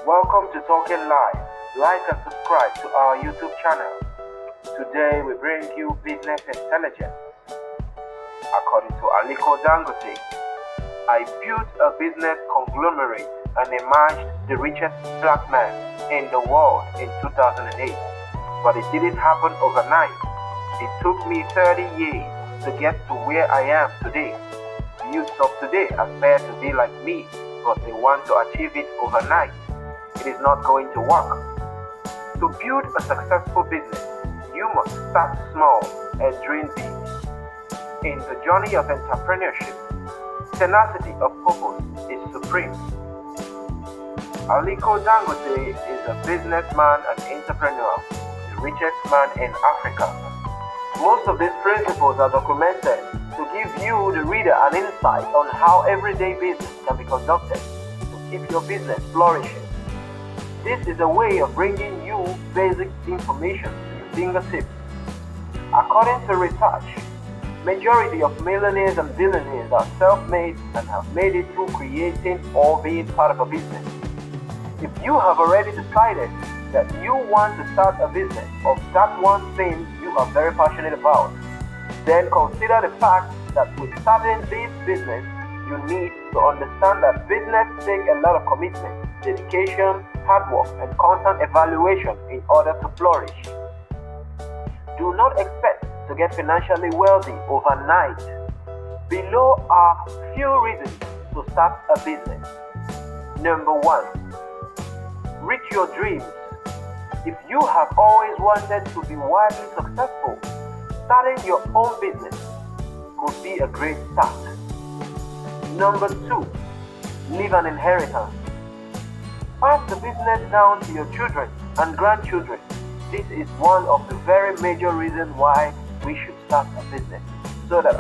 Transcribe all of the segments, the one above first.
Welcome to Talking Live. Like and subscribe to our YouTube channel. Today we bring you business intelligence. According to Aliko Dangote, I built a business conglomerate and emerged the richest black man in the world in 2008. But it didn't happen overnight. It took me 30 years to get to where I am today. Youths of today aspire to be like me, but they want to achieve it overnight. It is not going to work. To build a successful business, you must start small and dream big. In the journey of entrepreneurship, tenacity of purpose is supreme. Aliko Dangote is a businessman and entrepreneur, the richest man in Africa. Most of these principles are documented to give you, the reader, an insight on how everyday business can be conducted to keep your business flourishing. This is a way of bringing you basic information to your fingertips. According to research, majority of millionaires and billionaires are self-made and have made it through creating or being part of a business. If you have already decided that you want to start a business of that one thing you are very passionate about, then consider the fact that with starting this business, you need to understand that business takes a lot of commitment, dedication, hard work, and constant evaluation in order to flourish. Do not expect to get financially wealthy overnight. Below are few reasons to start a business. Number 1, reach your dreams. If you have always wanted to be wildly successful, starting your own business could be a great start. Number 2, leave an inheritance. Pass the business down to your children and grandchildren. This is one of the very major reasons why we should start a business, so that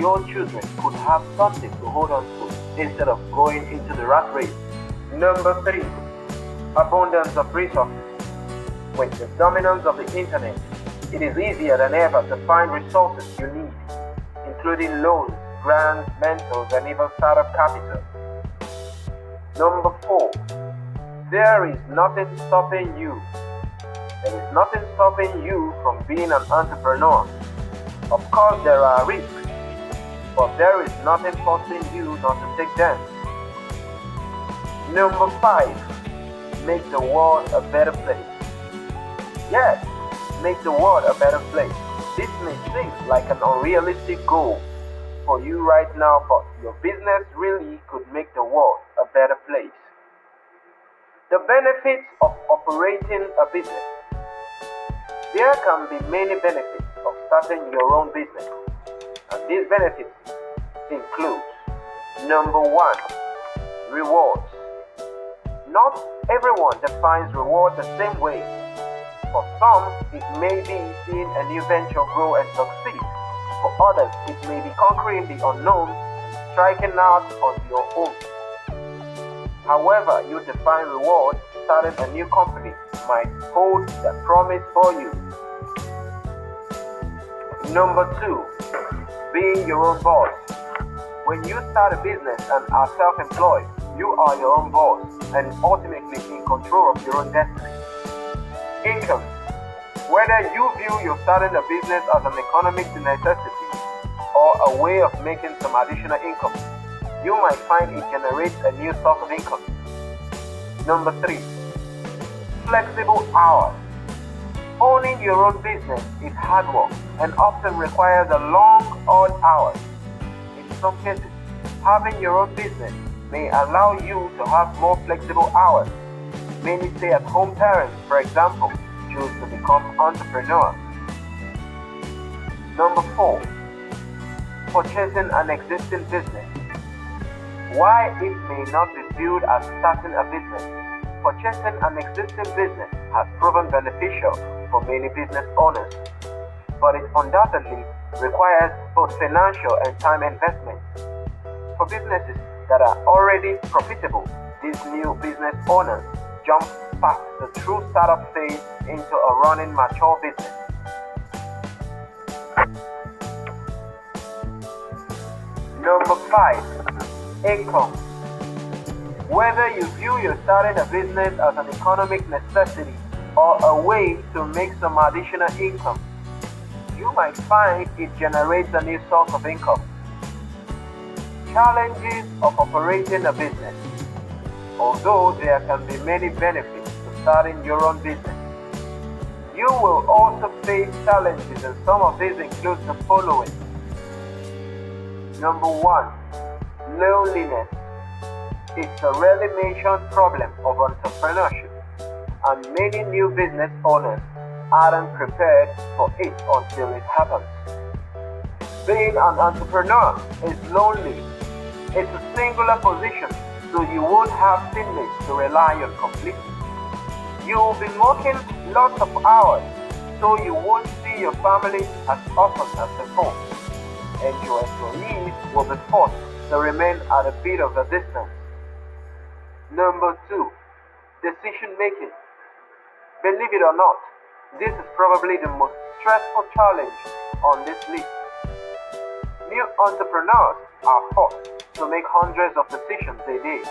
your children could have something to hold on to instead of going into the rat race. Number 3, abundance of resources. With the dominance of the internet, it is easier than ever to find resources you need, including loans, grants, mentors, and even startup capital. Number 4, there is nothing stopping you. There is nothing stopping you from being an entrepreneur. Of course, there are risks, but there is nothing forcing you not to take them. Number 5, make the world a better place. Yes, make the world a better place. This may seem like an unrealistic goal for you right now, but your business really could make the world a better place. The benefits of operating a business. There can be many benefits of starting your own business, and these benefits include: number 1, rewards. Not everyone defines reward the same way. For some, it may be seeing a new venture grow and succeed. For others, it may be conquering the unknown and striking out on your own. However you define reward, starting a new company might hold that promise for you. Number 2, being your own boss. When you start a business and are self-employed, you are your own boss and ultimately in control of your own destiny. Income. Whether you view your starting a business as an economic necessity or a way of making some additional income, you might find it generates a new source of income. Number 3, flexible hours. Owning your own business is hard work and often requires a long, odd hours. In some cases, having your own business may allow you to have more flexible hours. Many stay-at-home parents, for example, choose to become entrepreneurs. Number 4, purchasing an existing business. Why it may not be viewed as starting a business, purchasing an existing business has proven beneficial for many business owners, but it undoubtedly requires both financial and time investment. For businesses that are already profitable, these new business owners jump past the true startup phase into a running mature business. Number 5, income. Whether you view your starting a business as an economic necessity or a way to make some additional income, you might find it generates a new source of income. Challenges of operating a business. Although there can be many benefits to starting your own business, you will also face challenges, and some of these include the following. Number 1, loneliness. It's a rarely mentioned problem of entrepreneurship, and many new business owners aren't prepared for it until it happens. Being an entrepreneur is lonely. It's a singular position, so you won't have teammates to rely on completely. You'll be working lots of hours, so you won't see your family as often as before, and your employees will be forced to remain at a bit of a distance. Number 2, decision making. Believe it or not, this is probably the most stressful challenge on this list. New entrepreneurs are forced to make hundreds of decisions a day,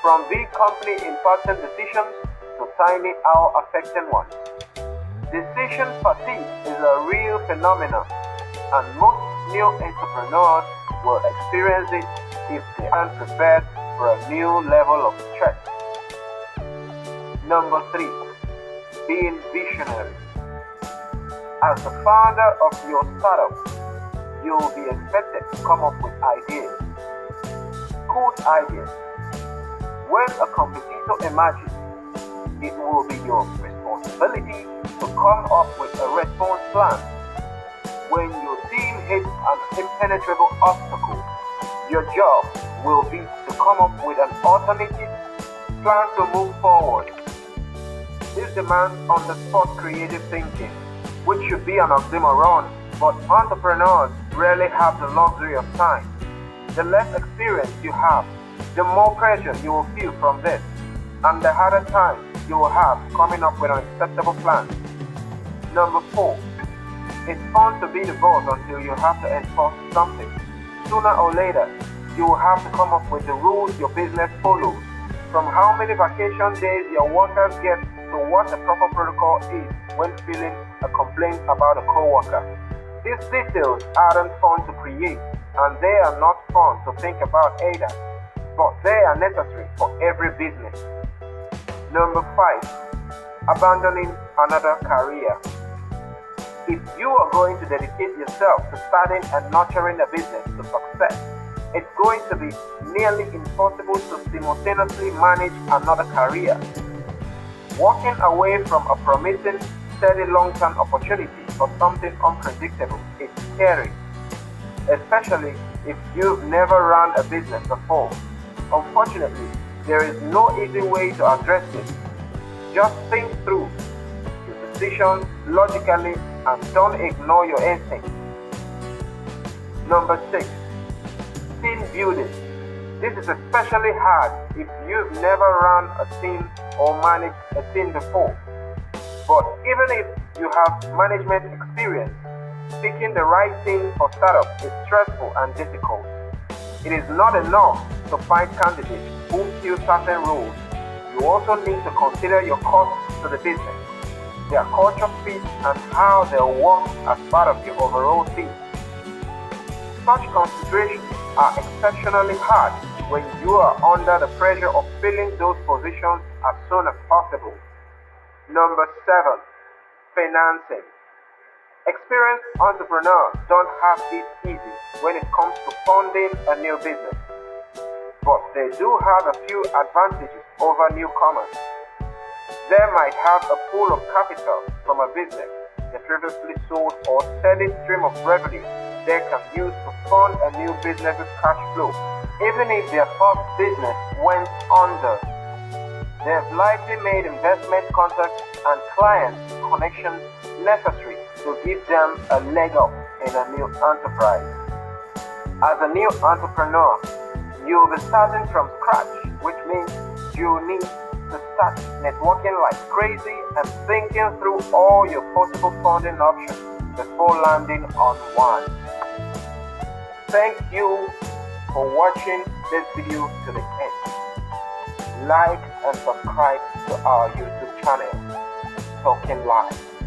from big company important decisions to tiny hour-affecting ones. Decision fatigue is a real phenomenon, and most new entrepreneurs will experience it if they aren't prepared for a new level of stress. Number 3, being visionary. As the founder of your startup, you will be expected to come up with ideas. Good ideas. When a competitor emerges, it will be your responsibility to come up with a response plan. When your team hits an impenetrable obstacle, your job will be to come up with an alternative plan to move forward. This demands on-the-spot creative thinking, which should be an oxymoron, but entrepreneurs rarely have the luxury of time. The less experience you have, the more pressure you will feel from this, and the harder time you will have coming up with an acceptable plan. Number 4, it's fun to be the boss until you have to enforce something. Sooner or later, you will have to come up with the rules your business follows, from how many vacation days your workers get to what the proper protocol is when filing a complaint about a coworker. These details aren't fun to create, and they are not fun to think about either, but they are necessary for every business. Number 5, abandoning another career. If you are going to dedicate yourself to starting and nurturing a business to success, it's going to be nearly impossible to simultaneously manage another career. Walking away from a promising, steady long-term opportunity for something unpredictable is scary, especially if you've never run a business before. Unfortunately, there is no easy way to address this. Just think through your decisions logically and don't ignore your instincts. Number 6, team building. This is especially hard if you've never run a team or managed a team before. But even if you have management experience, picking the right team for startup is stressful and difficult. It is not enough to find candidates who fill certain roles. You also need to consider your costs to the business, their culture fit, and how they'll work as part of your overall team. Such considerations are exceptionally hard when you are under the pressure of filling those positions as soon as possible. Number 7, financing. Experienced entrepreneurs don't have it easy when it comes to funding a new business, but they do have a few advantages over newcomers. They might have a pool of capital from a business they previously sold or steady stream of revenue they can use to fund a new business's cash flow. Even if their first business went under, they've likely made investment contacts and client connections necessary to give them a leg up in a new enterprise. As a new entrepreneur, you'll be starting from scratch, which means you need to start networking like crazy and thinking through all your possible funding options before landing on one. Thank you for watching this video to the end. like and subscribe to our YouTube channel, Talking Live.